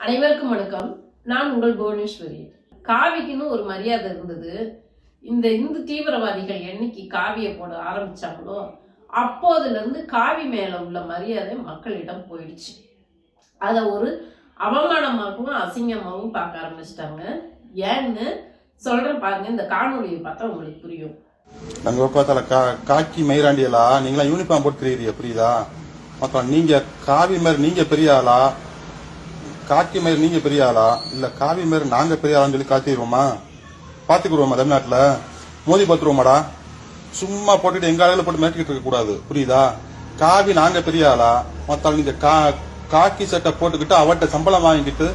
அனைவருக்கும் வணக்கம். நான் உங்கள் புவனேஸ்வரி. காவிக்குன்னு ஒரு மரியாதை இருந்தது. இந்த இந்து தீவிரவாதிகள் என்னைக்கு காவியை போட ஆரம்பிச்சாங்களோ அப்போதுல இருந்து காவி மேல உள்ள மரியாதை மக்களிடம் போயிடுச்சு. அதை ஒரு அவமானமாகவும் அசிங்கமாகவும் பார்க்க ஆரம்பிச்சிட்டாங்க. ஏன்னு சொல்றேன் பாருங்க, இந்த காணொலியை பார்த்தா உங்களுக்கு புரியும். அங்க பார்த்தால காக்கி மயிராண்டியலா நீங்களா யூனிஃபார்ம் போட்டுக்கிறீங்க, புரியுதா? மக்கள் நீங்க காவி மாதிரி நீங்க பெரிய ஆளா, காக்கி மயிர் நீங்க பெரிய ஆளா, இல்ல காவி மயிர் நாங்க பெரிய ஆளான்னு சொல்லி காத்திடுவோமா? பாத்துக்கிடுவோமா? தமிழ்நாட்டுல மோதி பாத்துருவோமாடா? சும்மா போட்டுட்டு எங்க ஆளுகளை போட்டு மிரட்டிக்கிட்டு இருக்க கூடாது, புரியுதா? காவி நாங்க பெரிய ஆளா, மத்தாள் நீங்க காக்கி சட்டை போட்டுக்கிட்டு அவட்ட சம்பளம் வாங்கிக்கிட்டு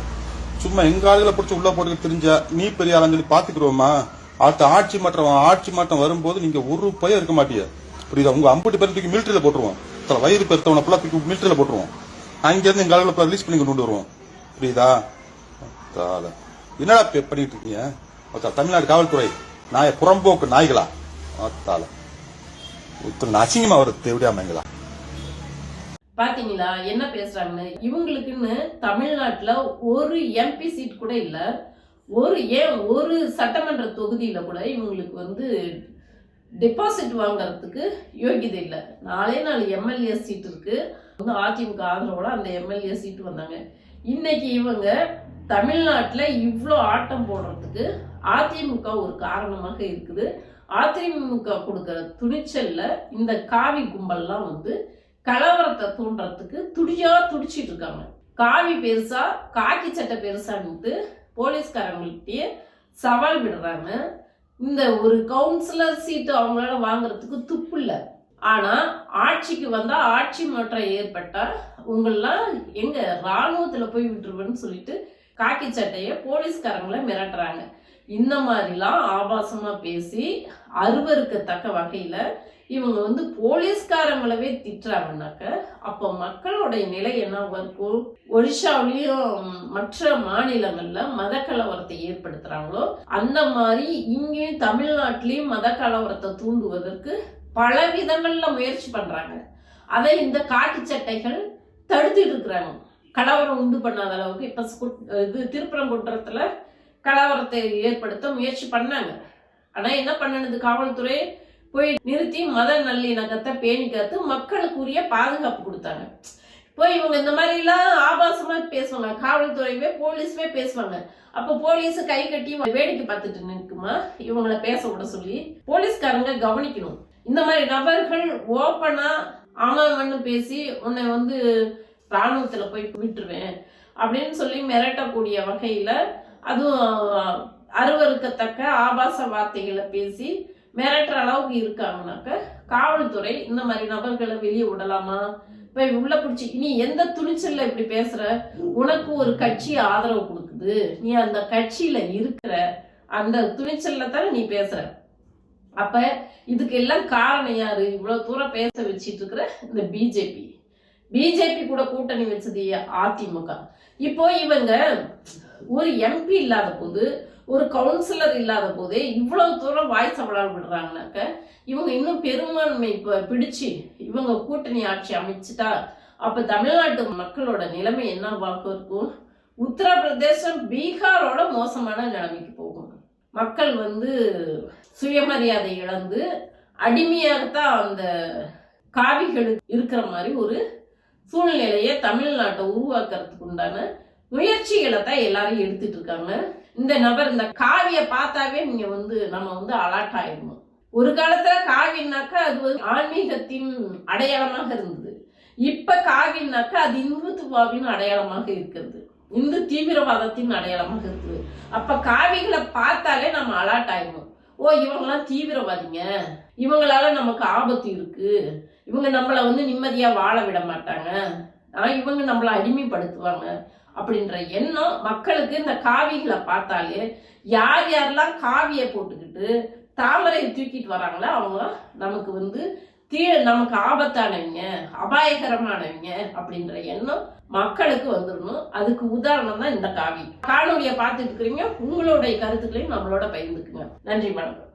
சும்மா எங்க ஆளுகளை பிடிச்சி உள்ள போட்டுக்கிட்டு தெரிஞ்ச நீ பெரிய ஆளான்னு சொல்லி பாத்துக்கிடுவோமா? அடுத்த ஆட்சி மாற்றம் வரும்போது நீங்க ஒரு பையன் இருக்க மாட்டீங்க, புரியுதா? உங்க 50 பேர் தூக்கி மிலிட்டரியில போட்டுருவோம், வயிறு பெருத்தவனை ஃபுல்லா தூக்கி மிலிட்டரியில போட்டுருவோம். அங்கிருந்து எங்க ஆளுகளை ரிலீஸ் பண்ணி கொண்டு வருவோம், புரியுதா? என்னடா பண்ணிட்டு இருக்கீங்க? தமிழ்நாடு காவல்துறை நாய புறம்போக்கு நாய்களா? அசிங்கமா வருது எப்படியாமங்களா? பாத்தீங்களா என்ன பேசுறாங்கன்னு? இவங்களுக்குன்னு தமிழ்நாட்டுல ஒரு எம்பி சீட் கூட இல்ல, ஒரு சட்டமன்ற தொகுதியில கூட இவங்களுக்கு டெபாசிட் வாங்கறதுக்கு யோகியதை இல்லை. 4 எம்எல்ஏ சீட் இருக்கு. அதிமுக ஆதரவோட அந்த எம்எல்ஏ சீட் வந்தாங்க. இன்னைக்கு இவங்க தமிழ்நாட்டுல இவ்வளோ ஆட்டம் போடுறதுக்கு அதிமுக ஒரு காரணமாக இருக்குது. அதிமுக கொடுக்கிற துணிச்சல்ல இந்த காவி கும்பல்லாம் கலவரத்தை தூண்டுறதுக்கு துடிச்சிட்டு இருக்காங்க. காவி பெருசா காக்கி சட்டை பெருசான்ட்டு போலீஸ்காரங்கள்ட்டே சவால் விடுறாங்க. இந்த ஒரு கவுன்சிலர் சீட்டு அவங்களால வாங்குறதுக்கு துப்பு இல்லை. ஆனா ஆட்சிக்கு வந்தா, ஆட்சி மாற்றம் ஏற்பட்டா உங்களெல்லாம் எங்க ராணுவத்துல போய் விட்டுருவேன்னு சொல்லிட்டு காக்கி சட்டைய போலீஸ்காரங்களை மிரட்டுறாங்க. இந்த மாதிரிலாம் ஆபாசமா பேசி அருவருக்கத்தக்க வகையில இவங்க போலீஸ்காரங்களவே திட்டுறாங்கன்னாக்க அப்ப மக்களுடைய நிலை என்னவா இருக்கும்? ஒடிஷாவிலையும் மற்ற மாநிலங்கள்ல மத கலவரத்தை ஏற்படுத்துறாங்களோ அந்த மாதிரி இங்கேயும் தமிழ்நாட்டிலையும் மத கலவரத்தை தூண்டுவதற்கு பல விதங்கள்ல முயற்சி பண்றாங்க. அதை இந்த காக்கி சட்டைகள் தடுத்துட்டு இருக்கிறாங்க. கலவரம் உண்டு பண்ணாத அளவுக்கு இப்ப திருப்பரங்குன்றத்துல கலவரத்தை ஏற்படுத்த முயற்சி பண்ணாங்க. ஆனா என்ன பண்ணது? காவல்துறை போய் நிறுத்தி மத நல்லிணக்கத்தை பேணி காத்து மக்களுக்குரிய பாதுகாப்பு கொடுத்தாங்க. போய் இவங்க இந்த மாதிரி எல்லாம் ஆபாசமா பேசுவாங்க, காவல்துறையவே போலீஸே பேசுவாங்க. அப்ப போலீஸ் கை கட்டி வேடிக்கை பார்த்துட்டு நிற்குமா இவங்களை பேச விட சொல்லி போலீஸ்காரங்க கவனிக்கணும். இந்த மாதிரி நபர்கள் ஓப்பனா ஆமான்னு பேசி உன்னை ராணுவத்துல போய் விட்டுருவேன் அப்படின்னு சொல்லி மிரட்டக்கூடிய வகையில, அதுவும் அருவருக்கத்தக்க ஆபாச வார்த்தைகளை பேசி மிரட்டுற அளவுக்கு இருக்காங்கனாக்க காவல்துறை இந்த மாதிரி நபர்களை வெளியே விடலாமா? இப்ப உள்ள பிடிச்சி நீ எந்த துணிச்சல்ல இப்படி பேசுற? உனக்கு ஒரு கட்சி ஆதரவு கொடுக்குது, நீ அந்த கட்சியில இருக்கிற, அந்த துணிச்சல்ல தானே நீ பேசுற. அப்ப இதுக்கு எல்லாம் காரணம் யாரு? இவ்வளவு தூரம் பேச வச்சிட்டு இருக்கிற இந்த பிஜேபி கூட கூட்டணி வச்சது அதிமுக. இப்போ இவங்க ஒரு எம்பி இல்லாத போது, ஒரு கவுன்சிலர் இல்லாத போதே இவ்வளவு தூரம் வாய் சவடால் விடுறாங்கனாக்க இவங்க இன்னும் பெரும்பான்மை பிடிச்சு இவங்க கூட்டணி ஆட்சி அமைச்சுட்டா அப்ப தமிழ்நாட்டு மக்களோட நிலைமை என்னவாக இருக்கும்? உத்தரப்பிரதேசம் பீகாரோட மோசமான நிலைமைக்கு போகும். மக்கள் சுயமரியாதை இழந்து அடிமையாகத்தான் அந்த காவிகளுக்கு இருக்கிற மாதிரி ஒரு சூழ்நிலையை தமிழ்நாட்டை உருவாக்குறதுக்கு உண்டான முயற்சிகளை தான் எல்லாரும் எடுத்துட்டு இருக்காங்க. இந்த நபர் இந்த காவியை பார்த்தாவே நீங்க நம்ம அலர்ட் ஆயிடணும். ஒரு காலத்துல காவின்னாக்கா அது ஆன்மீகத்தின் அடையாளமாக இருந்தது. இப்ப காவின்னாக்கா அது இந்துத்துவாவின் அடையாளமாக இருக்கிறது, இந்து தீவிரவாதத்தின் அடையாளமாக இருக்குது. அப்ப காவிகளை பார்த்தாலே நம்ம அலர்ட் ஆயிடணும். ஓ இவங்கெல்லாம் தீவிரவாதிங்க, இவங்களால நமக்கு ஆபத்து இருக்கு, இவங்க நம்மள நிம்மதியா வாழ விட மாட்டாங்க, இவங்க நம்மள அடிமைப்படுத்துவாங்க அப்படின்ற எண்ணம் மக்களுக்கு இந்த காவிகளை பார்த்தாலே, யார் யாரெல்லாம் காவியை போட்டுக்கிட்டு தாமரையை தூக்கிட்டு வராங்களோ அவங்க நமக்கு நமக்கு ஆபத்தானவங்க, அபாயகரமானவங்க அப்படின்ற எண்ணம் மக்களுக்கு வந்துடணும். அதுக்கு உதாரணம் தான் இந்த காவி. காணொலியை பார்த்துட்டு இருக்கிறீங்க. உங்களுடைய கருத்துக்களையும் நம்மளோட பகிர்ந்துக்குங்க. நன்றி, வணக்கம்.